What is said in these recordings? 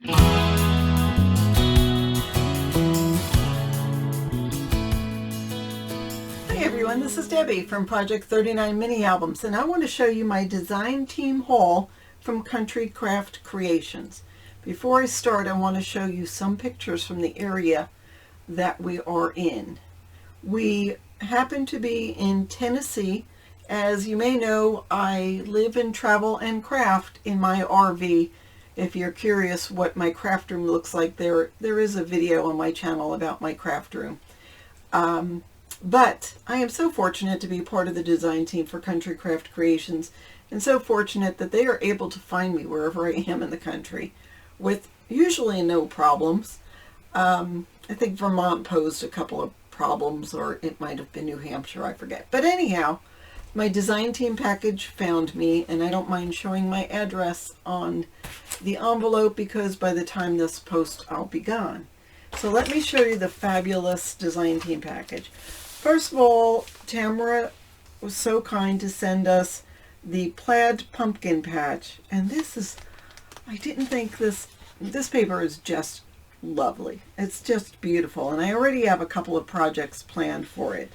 Hey everyone, this is Debbie from Project 39 Mini Albums, and I want to show you my design team haul from Country Craft Creations. Before I start, I want to show you some pictures from the area that we are in. We happen to be in Tennessee. As you may know, I live and travel and craft in my RV. If you're curious what my craft room looks like, there is a video on my channel about my craft room. But I am so fortunate to be part of the design team for Country Craft Creations, and so fortunate that they are able to find me wherever I am in the country with usually no problems. I think Vermont posed a couple of problems, or it might have been New Hampshire, I forget. But anyhow, my design team package found me, and I don't mind showing my address on the envelope because by the time this post I'll be gone. So let me show you the fabulous design team package. First of all, Tamara was so kind to send us the plaid pumpkin patch, and this is, I didn't think this paper is just lovely. It's just beautiful, and I already have a couple of projects planned for it.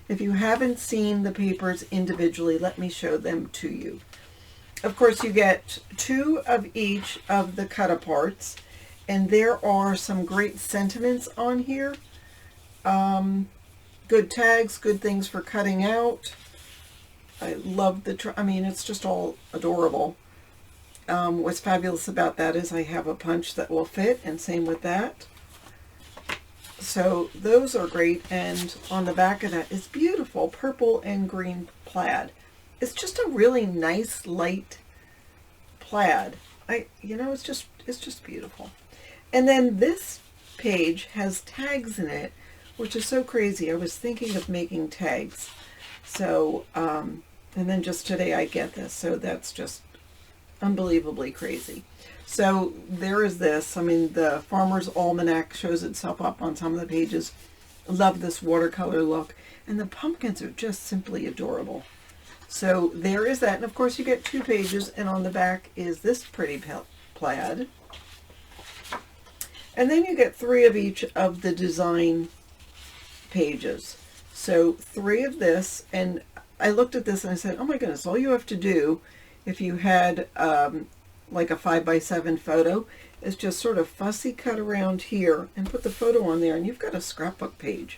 If you haven't seen the papers individually, let me show them to you. Of course, you get 2 of each of the cut-aparts, and there are some great sentiments on here. Good tags, good things for cutting out. I love I mean, it's just all adorable. What's fabulous about that is I have a punch that will fit, and same with that. So those are great, and on the back of that is beautiful purple and green plaid. It's just a really nice light plaid. It's just beautiful. And then this page has tags in it, which is so crazy. I was thinking of making tags. So, and then just today I get this. So that's just unbelievably crazy. So there is this. I mean, the Farmer's Almanac shows itself up on some of the pages. Love this watercolor look. And the pumpkins are just simply adorable. So there is that. And of course you get 2 pages, and on the back is this pretty plaid. And then you get 3 of each of the design pages. So 3 of this, and I looked at this and I said, oh my goodness, all you have to do if you had like a 5x7 photo is just sort of fussy cut around here and put the photo on there, and you've got a scrapbook page.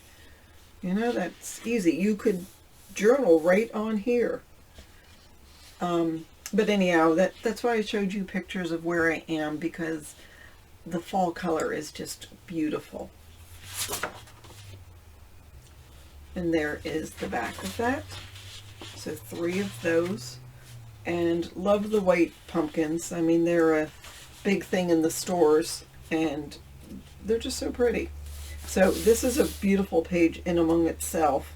You know, that's easy. You could journal right on here. But anyhow, that's why I showed you pictures of where I am, because the fall color is just beautiful. And there is the back of that. So 3 of those. And love the white pumpkins. I mean, they're a big thing in the stores, and they're just so pretty. So this is a beautiful page in among itself.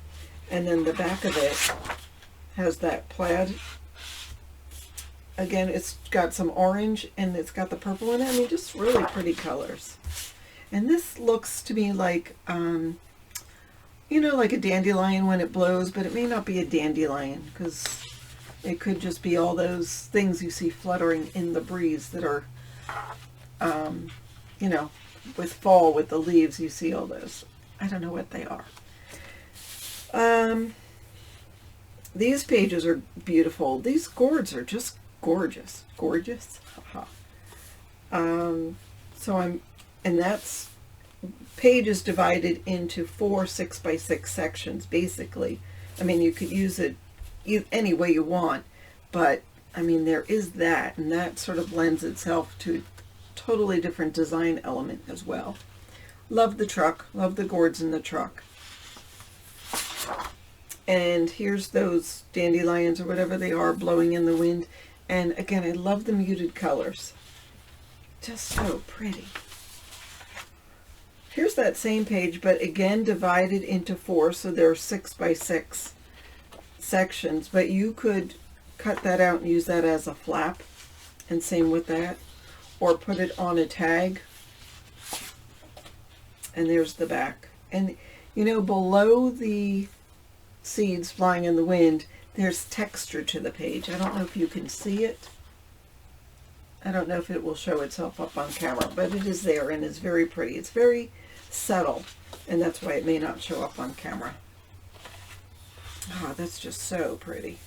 And then the back of it has that plaid. Again, it's got some orange and it's got the purple in it. I mean, just really pretty colors. And this looks to me like, like a dandelion when it blows, but it may not be a dandelion, because it could just be all those things you see fluttering in the breeze that are, with fall, with the leaves, you see all those. I don't know what they are. These pages are beautiful. These gourds are just gorgeous. Gorgeous? And that's, page is divided into 4 6x6 sections, basically. I mean, you could use it any way you want, but I mean, there is that, and that sort of lends itself to a totally different design element as well. Love the truck. Love the gourds in the truck. And here's those dandelions or whatever they are blowing in the wind. And again, I love the muted colors. Just so pretty. Here's that same page, but again divided into 4, so there are 6x6 sections, but you could cut that out and use that as a flap, and same with that, or put it on a tag. And there's the back. And below the seeds flying in the wind, there's texture to the page. I don't know if you can see it. I don't know if it will show itself up on camera, but it is there and it's very pretty. It's very subtle, and that's why it may not show up on camera. Oh, that's just so pretty.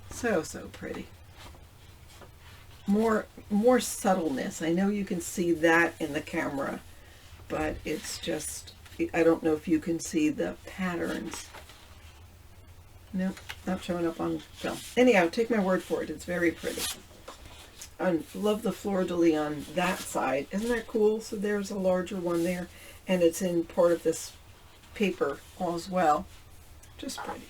So, so pretty. More subtleness. I know you can see that in the camera, but it's just, I don't know if you can see the patterns. Nope, not showing up on film. Anyhow, take my word for it. It's very pretty. I love the fleur-de-lis on that side. Isn't that cool? So there's a larger one there, and it's in part of this paper as well. Just pretty.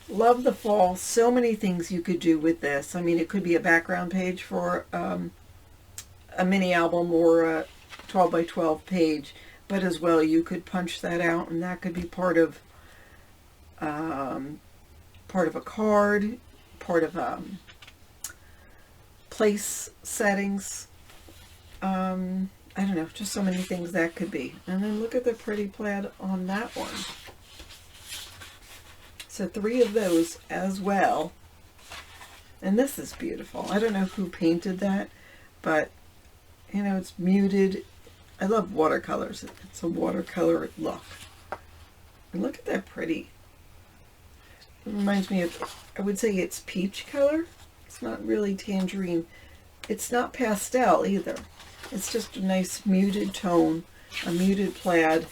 Love the fall. So many things you could do with this. I mean, it could be a background page for a mini album or a 12 by 12 page, but as well you could punch that out, and that could be part of a card, part of place settings. I don't know, just so many things that could be. And then look at the pretty plaid on that one. So 3 of those as well. And this is beautiful. I don't know who painted that, but you know, it's muted. I love watercolors. It's a watercolor look. And look at that pretty. It reminds me of, I would say it's peach color. It's not really tangerine. It's not pastel either. It's just a nice muted tone, a muted plaid.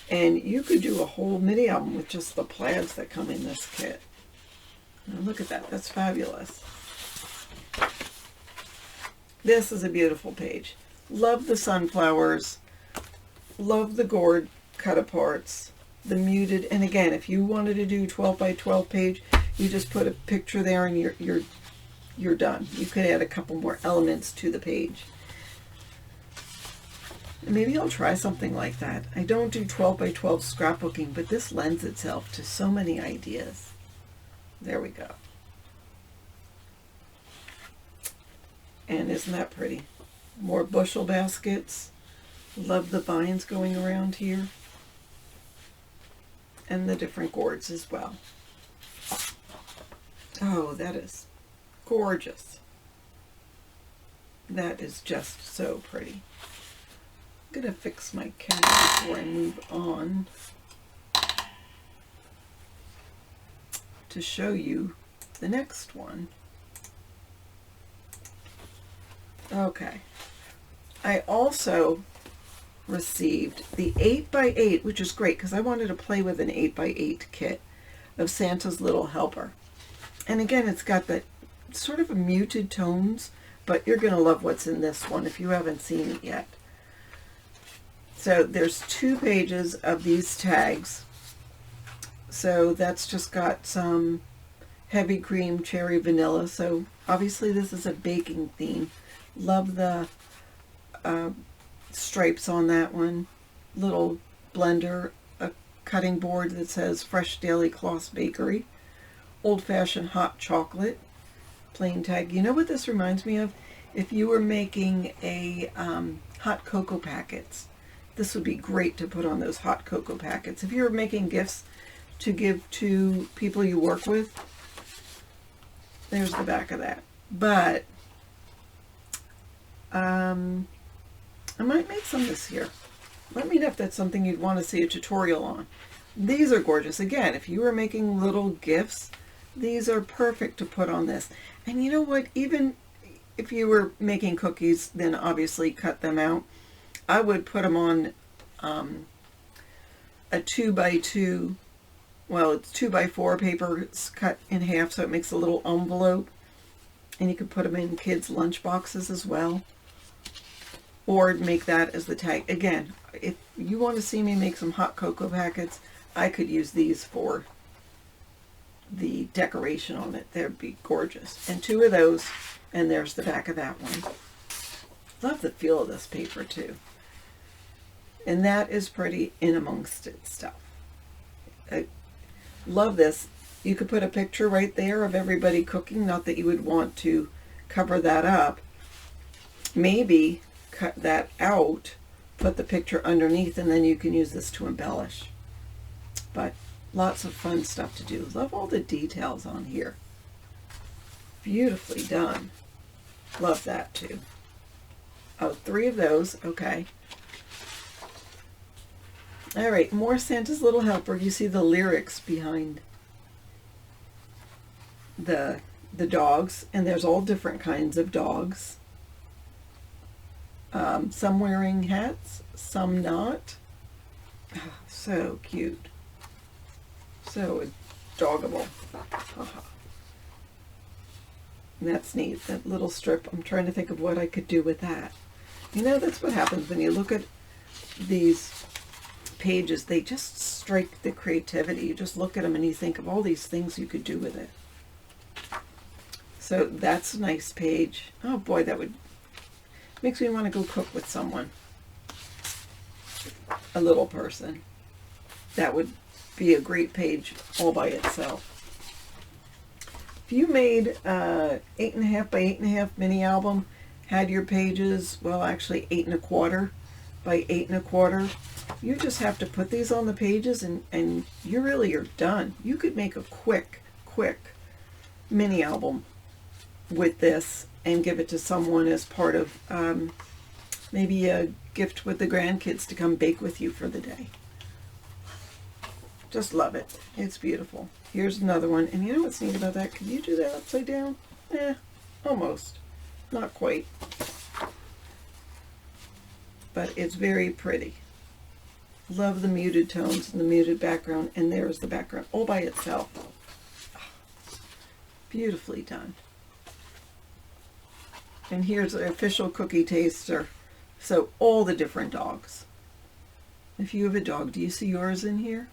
And you could do a whole mini album with just the plaids that come in this kit. Now look at that. That's fabulous. This is a beautiful page. Love the sunflowers. Love the gourd cut aparts. The muted. And again, if you wanted to do 12 by 12 page, you just put a picture there and you're done. You could add a couple more elements to the page. Maybe I'll try something like that. I don't do 12 by 12 scrapbooking, but this lends itself to so many ideas. There we go. And isn't that pretty? More bushel baskets. Love the vines going around here. And the different gourds as well. Oh, that is gorgeous. That is just so pretty. I'm going to fix my camera before I move on to show you the next one. Okay. I also received the 8x8, which is great because I wanted to play with an 8x8 kit of Santa's Little Helper. And again, it's got that sort of a muted tones, but you're going to love what's in this one if you haven't seen it yet. So there's 2 pages of these tags. So that's just got some heavy cream, cherry, vanilla. So obviously this is a baking theme. Love the stripes on that one. Little blender, a cutting board that says Fresh Daily Cloths Bakery. Old-fashioned hot chocolate. Plain tag. You know what this reminds me of? If you were making a hot cocoa packets. This would be great to put on those hot cocoa packets. If you're making gifts to give to people you work with, there's the back of that. But I might make some this year. Let me know if that's something you'd want to see a tutorial on. These are gorgeous. Again, if you were making little gifts, these are perfect to put on this. And you know what? Even if you were making cookies, then obviously cut them out. I would put them on a 2x2, well, it's 2x4 paper. It's cut in half so it makes a little envelope. And you could put them in kids' lunch boxes as well. Or make that as the tag. Again, if you want to see me make some hot cocoa packets, I could use these for the decoration on it. They'd be gorgeous. And 2 of those, and there's the back of that one. Love the feel of this paper too. And that is pretty in amongst it stuff. I love this. You could put a picture right there of everybody cooking. Not that you would want to cover that up. Maybe cut that out, put the picture underneath, and then you can use this to embellish. But lots of fun stuff to do. Love all the details on here. Beautifully done. Love that too. Oh, 3 of those. Okay. All right, more Santa's Little Helper. You see the lyrics behind the dogs, and there's all different kinds of dogs. Some wearing hats, some not. Oh, so cute. So doggable. And that's neat, that little strip. I'm trying to think of what I could do with that. You know, that's what happens when you look at these pages. They just strike the creativity. You just look at them and you think of all these things you could do with it. So that's a nice page. Oh boy, that would makes me want to go cook with someone. A little person. That would be a great page all by itself. If you made 8.5 by 8.5 mini album, had your pages, well, actually 8 1/4 by 8 1/4, you just have to put these on the pages and you really are done. You could make a quick mini album with this and give it to someone as part of maybe a gift with the grandkids to come bake with you for the day. Just love it. It's beautiful. Here's another one. And you know what's neat about that? Can you do that upside down? Almost. Not quite. But it's very pretty. Love the muted tones and the muted background. And there's the background all by itself. Beautifully done. And here's the official cookie taster. So all the different dogs. If you have a dog, do you see yours in here?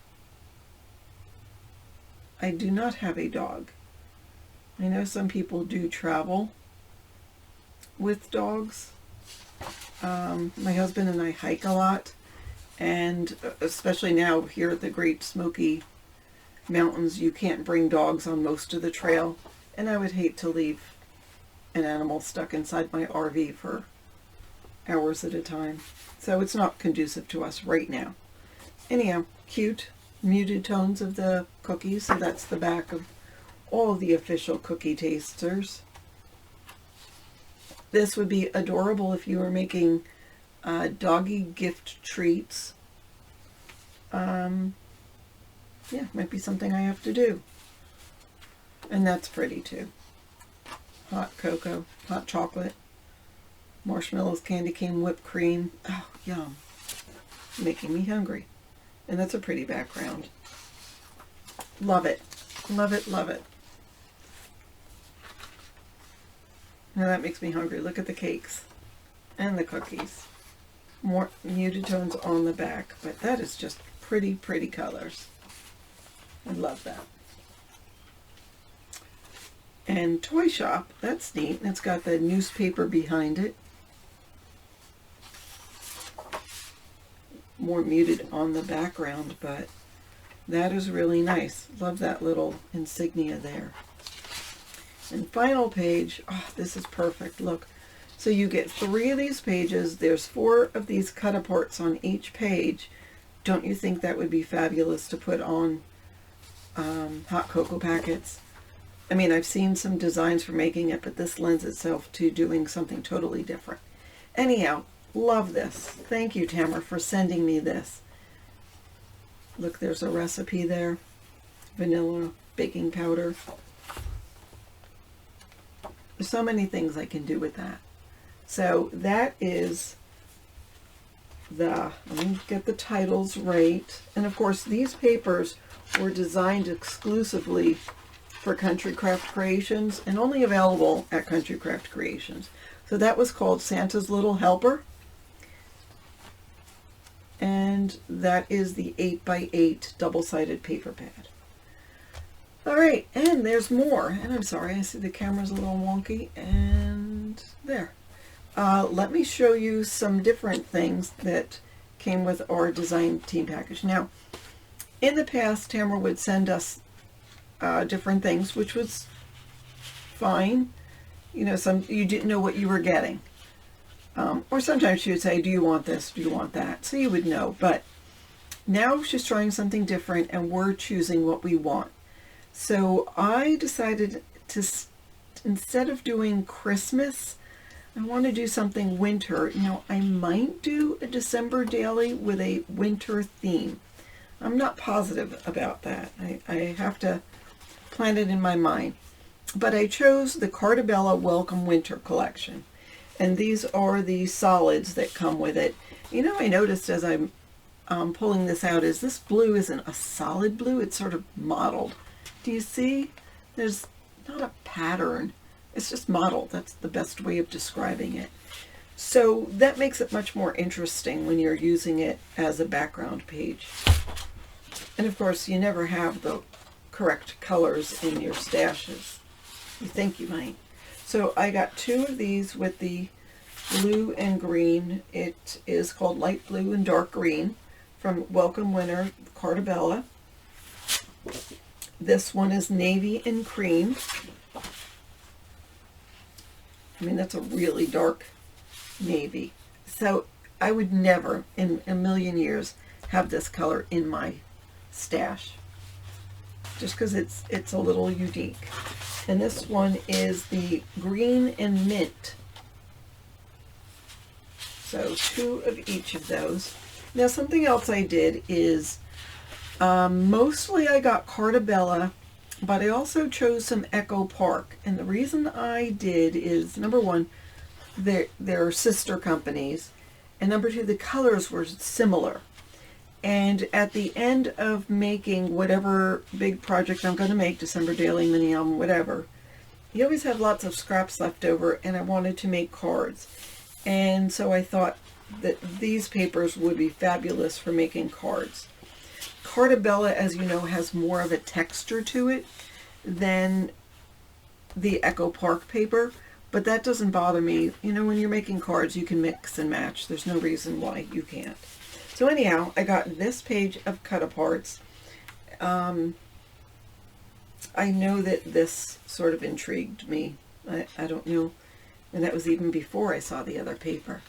I do not have a dog. I know some people do travel with dogs. My husband and I hike a lot, and especially now here at the Great Smoky Mountains, you can't bring dogs on most of the trail, and I would hate to leave an animal stuck inside my RV for hours at a time. So it's not conducive to us right now. Anyhow, cute muted tones of the cookies. So that's the back of all of the official cookie tasters. This would be adorable if you were making doggy gift treats. Yeah, might be something I have to do. And that's pretty too. Hot cocoa, hot chocolate, marshmallows, candy cane, whipped cream. Oh, yum. Making me hungry. And that's a pretty background. Love it. Love it, love it. Now that makes me hungry. Look at the cakes and the cookies. More muted tones on the back, but that is just pretty, pretty colors. I love that. And Toy Shop, that's neat. It's got the newspaper behind it. More muted on the background, but that is really nice. Love that little insignia there. And final page, oh, this is perfect. Look, so you get 3 of these pages. There's 4 of these cut-aparts on each page. Don't you think that would be fabulous to put on hot cocoa packets? I mean, I've seen some designs for making it, but this lends itself to doing something totally different. Anyhow, love this. Thank you, Tamara, for sending me this. Look, there's a recipe there. Vanilla, baking powder. There's so many things I can do with that. So that is let me get the titles right. And of course, these papers were designed exclusively for Country Craft Creations and only available at Country Craft Creations. So that was called Santa's Little Helper. And that is the 8x8 double-sided paper pad. All right, and there's more. And I'm sorry, I see the camera's a little wonky. And there. Let me show you some different things that came with our design team package. Now, in the past, Tamara would send us different things, which was fine. You know, you didn't know what you were getting. Or sometimes she would say, do you want this? Do you want that? So you would know. But now she's trying something different and we're choosing what we want. So I decided to, instead of doing Christmas, I want to do something winter. You know, I might do a December daily with a winter theme. I'm not positive about that. I have to plan it in my mind. But I chose the Carta Bella Welcome Winter Collection. And these are the solids that come with it. You know, I noticed as I'm pulling this out is this blue isn't a solid blue. It's sort of mottled. Do you see? There's not a pattern. It's just mottled. That's the best way of describing it. So that makes it much more interesting when you're using it as a background page. And of course, you never have the correct colors in your stashes. You think you might. So I got 2 of these with the blue and green. It is called light blue and dark green from Welcome Winter Carta Bella. This one is navy and cream. I mean, that's a really dark navy. So I would never in a million years have this color in my stash, just because it's a little unique. And this one is the green and mint. So 2 of each of those. Now something else I did is mostly I got Carta Bella, but I also chose some Echo Park. And the reason I did is, number one, they're sister companies, and number 2, the colors were similar. And at the end of making whatever big project I'm going to make, December Daily, Mini Album, whatever, you always have lots of scraps left over, and I wanted to make cards. And so I thought that these papers would be fabulous for making cards. Carta Bella, as you know, has more of a texture to it than the Echo Park paper, but that doesn't bother me. You know, when you're making cards, you can mix and match. There's no reason why you can't. So anyhow, I got this page of cut-aparts. I know that this sort of intrigued me. I don't know. And that was even before I saw the other paper.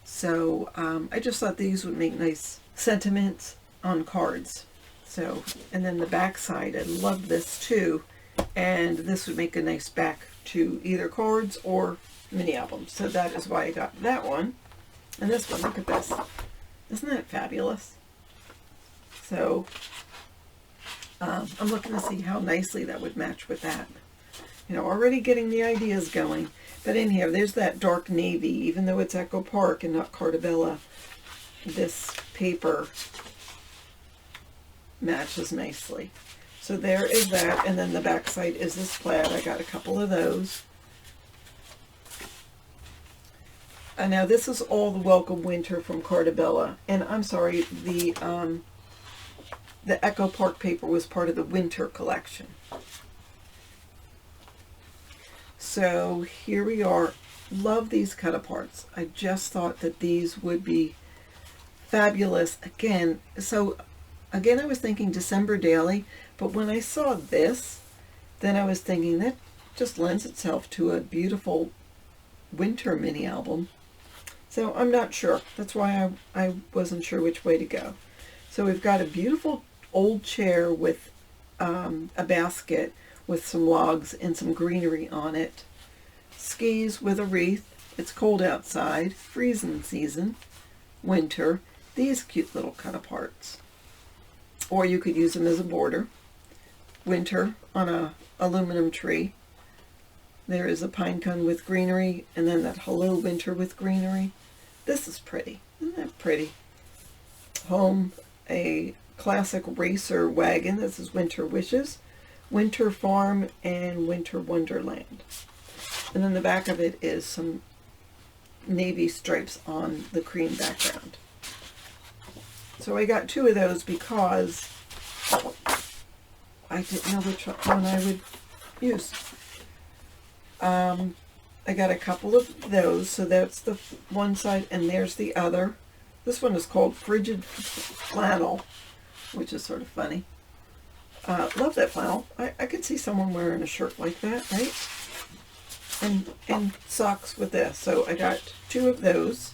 So I just thought these would make nice sentiments on cards. So, and then the back side, I love this too. And this would make a nice back to either cards or mini albums. So that is why I got that one. And this one, look at this. Isn't that fabulous? So I'm looking to see how nicely that would match with that. You know, already getting the ideas going. But in here, there's that dark navy. Even though it's Echo Park and not Carta Bella, this paper matches nicely. So there is that. And then the back side is this plaid. I got a couple of those. And now this is all the Welcome Winter from Carta Bella. And I'm sorry, the Echo Park paper was part of the winter collection. So here we are. Love these cut-aparts. I just thought that these would be fabulous. Again, I was thinking December Daily, but when I saw this, then I was thinking that just lends itself to a beautiful winter mini album. So I'm not sure. That's why I wasn't sure which way to go. So we've got a beautiful old chair with a basket with some logs and some greenery on it. Skis with a wreath. It's cold outside. Freezing season. Winter. These cute little cut-aparts. Or you could use them as a border. Winter on a aluminum tree. There is a pine cone with greenery, and then that Hello Winter with greenery. This is pretty. Isn't that pretty? Home, a classic racer wagon. This is Winter Wishes, Winter Farm, and Winter Wonderland. And then the back of it is some navy stripes on the cream background. So I got 2 of those because I didn't know which one I would use. I got a couple of those, so that's the one side, and there's the other. This one is called Frigid Flannel, which is sort of funny. Love that flannel. I could see someone wearing a shirt like that, right? And socks with this. So I got 2 of those.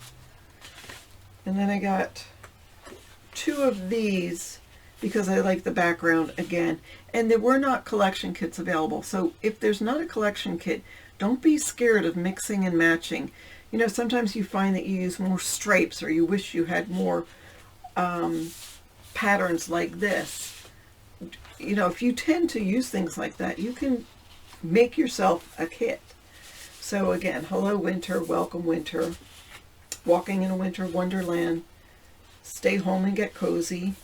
And then I got 2 of these because I like the background again. And there were not collection kits available. So if there's not a collection kit, don't be scared of mixing and matching. You know, sometimes you find that you use more stripes, or you wish you had more patterns like this. You know, if you tend to use things like that, you can make yourself a kit. So again, hello winter, welcome winter, walking in a winter wonderland, stay home and get cozy,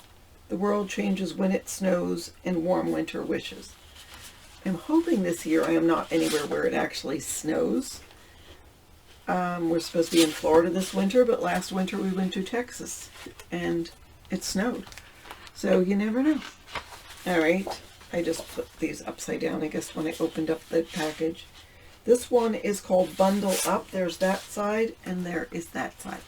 the world changes when it snows, and warm winter wishes. I'm hoping this year I am not anywhere where it actually snows. We're supposed to be in Florida this winter, but last winter we went to Texas and it snowed. So you never know. All right, I just put these upside down, I guess, when I opened up the package. This one is called Bundle Up. There's that side and there is that side.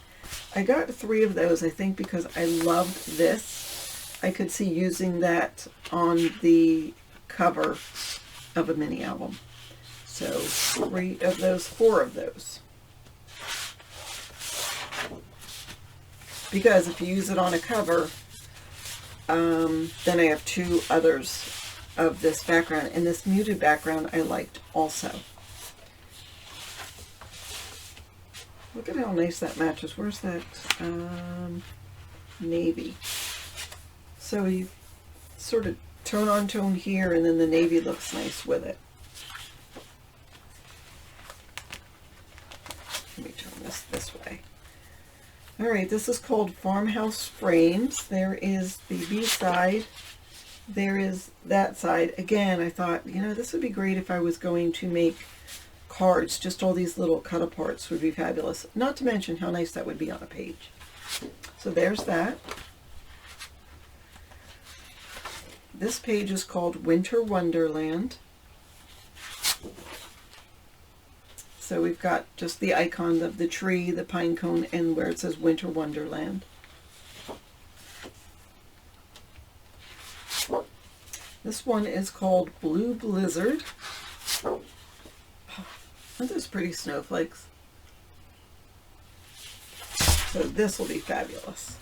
I got 3 of those, I think, because I loved this. I could see using that on the cover of a mini album. So 3 of those, 4 of those. Because if you use it on a cover, then I have 2 others of this background. And this muted background I liked also. Look at how nice that matches. Where's that navy? So you sort of tone on tone here, and then the navy looks nice with it. Let me turn this way. All right, this is called Farmhouse Frames. There is the B side. There is that side. Again, I thought, you know, this would be great if I was going to make cards. Just all these little cut aparts would be fabulous. Not to mention how nice that would be on a page. So there's that. This page is called Winter Wonderland. So we've got just the icon of the tree, the pine cone, and where it says Winter Wonderland. This one is called Blue Blizzard. Oh, aren't those pretty snowflakes? So this will be fabulous.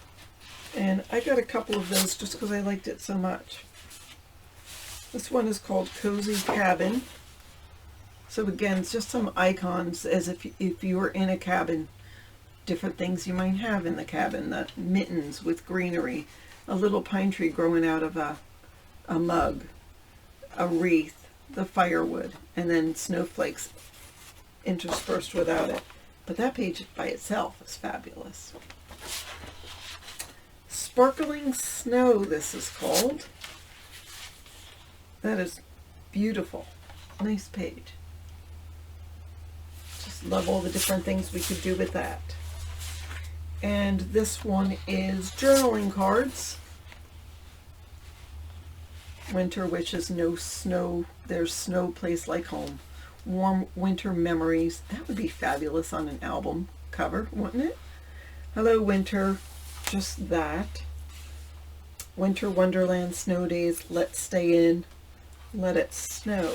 And I got a couple of those just because I liked it so much. This one is called Cozy Cabin. So again, it's just some icons as if you were in a cabin. Different things you might have in the cabin. The mittens with greenery. A little pine tree growing out of a mug. A wreath. The firewood. And then snowflakes interspersed without it. But that page by itself is fabulous. Sparkling Snow, this is called. That is beautiful. Nice page. Just love all the different things we could do with that. And this one is journaling cards. Winter wishes, no snow, there's snow place like home. Warm winter memories. That would be fabulous on an album cover, wouldn't it? Hello winter, just that. Winter Wonderland, snow days, let's stay in, let it snow.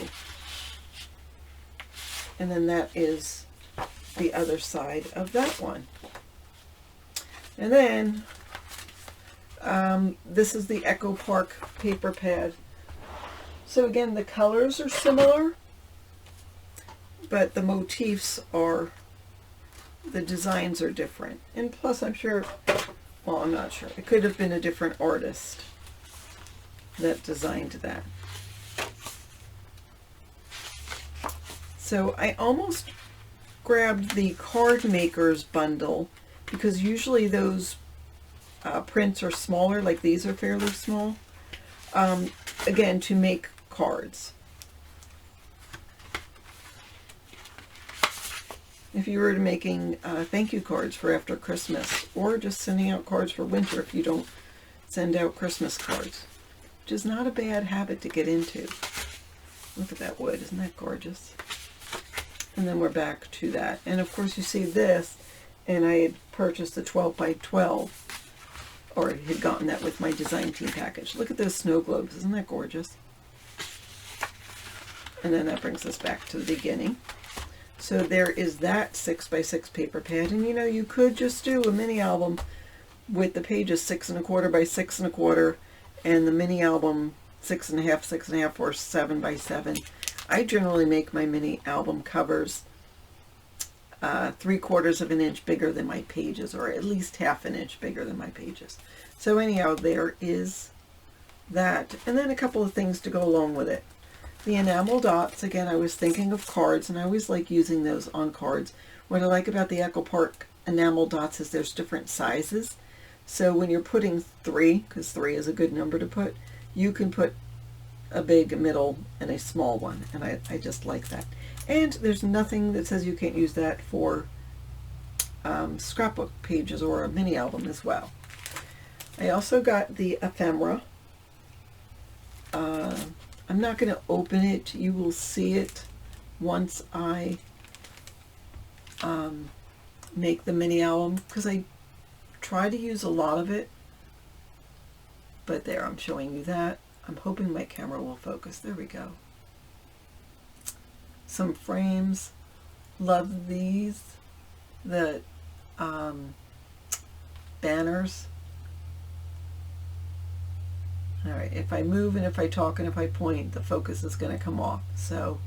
And then that is the other side of that one. And then this is the Echo Park paper pad. So again, the colors are similar, but the motifs are, the designs are different. And plus I'm sure, well, I'm not sure. It could have been a different artist that designed that. So I almost grabbed the Card Makers bundle because usually those prints are smaller, like these are fairly small, again, to make cards. If you were making thank you cards for after Christmas, or just sending out cards for winter if you don't send out Christmas cards, which is not a bad habit to get into. Look at that wood, isn't that gorgeous? And then we're back to that. And of course you see this, and I had purchased the 12 by 12, or had gotten that with my design team package. Look at those snow globes, isn't that gorgeous? And then that brings us back to the beginning. So there is that 6 by 6 paper pad, and you know, you could just do a mini album with the pages 6 1/4 by 6 1/4, and the mini album 6 1/2, 6 1/2, or 7 by 7. I generally make my mini album covers 3/4 of an inch bigger than my pages, or at least half an inch bigger than my pages. So anyhow, there is that. And then a couple of things to go along with it. The enamel dots, again, I was thinking of cards, and I always like using those on cards. What I like about the Echo Park enamel dots is there's different sizes. So when you're putting 3, because 3 is a good number to put, you can put a big, a middle, and a small one, and I just like that. And there's nothing that says you can't use that for scrapbook pages or a mini album as well. I also got the ephemera. I'm not going to open it. You will see it once I make the mini album, because I try to use a lot of it. But there, I'm showing you that. I'm hoping my camera will focus. There we go. Some frames. Love these. The banners. Alright, if I move and if I talk and if I point, the focus is going to come off. So,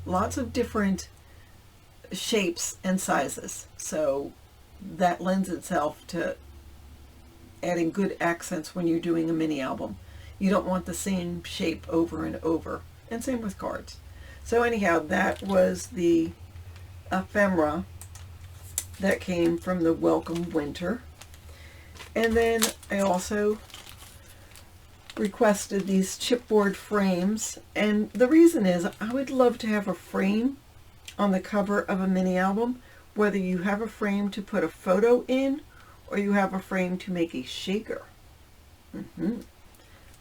lots of different shapes and sizes. So, that lends itself to adding good accents when you're doing a mini album. You don't want the same shape over and over. And same with cards. So anyhow, that was the ephemera that came from the Welcome Winter. And then I also requested these chipboard frames, and the reason is I would love to have a frame on the cover of a mini album, whether you have a frame to put a photo in or you have a frame to make a shaker.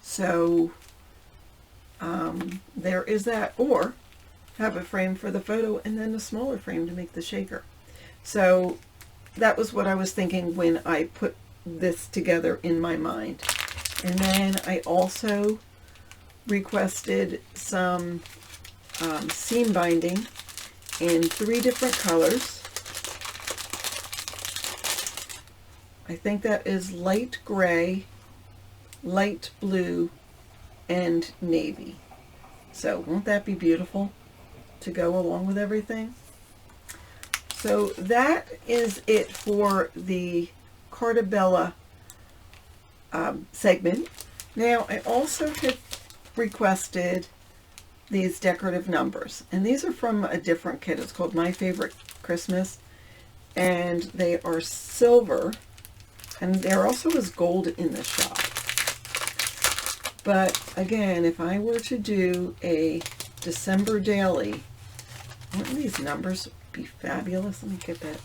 So there is that, or have a frame for the photo and then a smaller frame to make the shaker. So that was what I was thinking when I put this together in my mind. And then I also requested some seam binding in 3 different colors. I think that is light gray, light blue, and navy. So won't that be beautiful to go along with everything? So that is it for the Cartabella segment. Now I also had requested these decorative numbers, and these are from a different kit. It's called My Favorite Christmas, and they are silver, and there also is gold in the shop. But again, if I were to do a December daily, wouldn't these numbers be fabulous? Let me get that.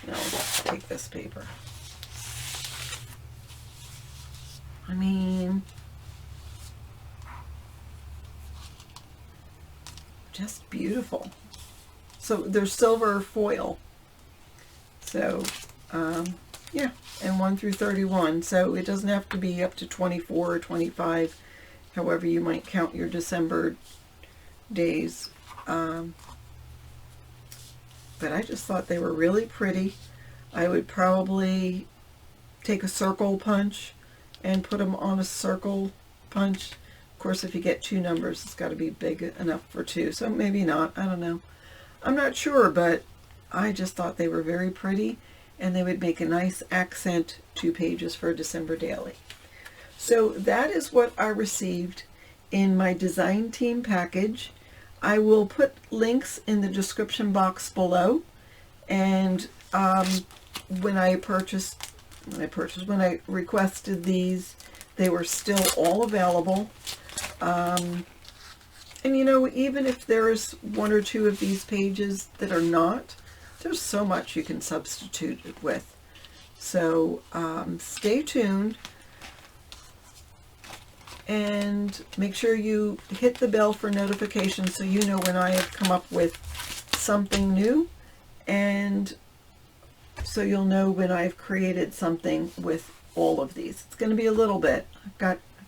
No, let's take this paper. I mean, just beautiful. So they're silver foil. So, yeah, and 1 through 31. So it doesn't have to be up to 24 or 25, however you might count your December days. But I just thought they were really pretty. I would probably take a circle punch and put them on a circle punch. Of course, if you get 2 numbers, it's got to be big enough for 2. So maybe not. I don't know. I'm not sure, but I just thought they were very pretty, and they would make a nice accent 2 pages for a December daily. So that is what I received in my design team package. I will put links in the description box below, and when I requested these, they were still all available. And you know, even if there's 1 or 2 of these pages that are not, there's so much you can substitute it with. So stay tuned, and make sure you hit the bell for notifications so you know when I have come up with something new, and so you'll know when I've created something with all of these. It's going to be a little bit. I've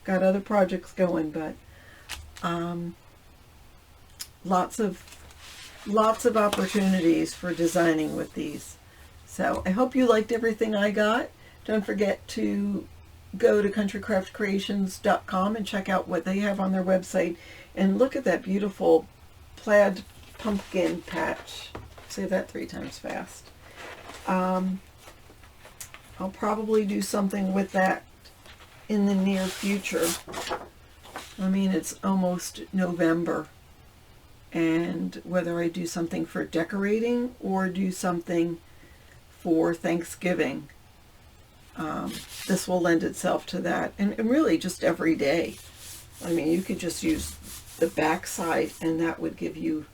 got other projects going, but lots of opportunities for designing with these. So I hope you liked everything I got. Don't forget to go to countrycraftcreations.com and check out what they have on their website, and look at that beautiful plaid pumpkin patch. Say that 3 times fast. I'll probably do something with that in the near future. I mean, it's almost November, and whether I do something for decorating or do something for Thanksgiving, this will lend itself to that. And really just every day. I mean, you could just use the back side and that would give you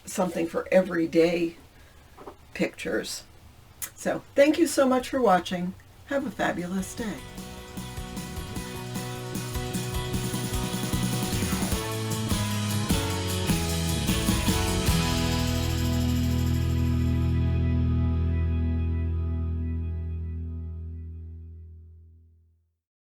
something for everyday pictures. So thank you so much for watching. Have a fabulous day.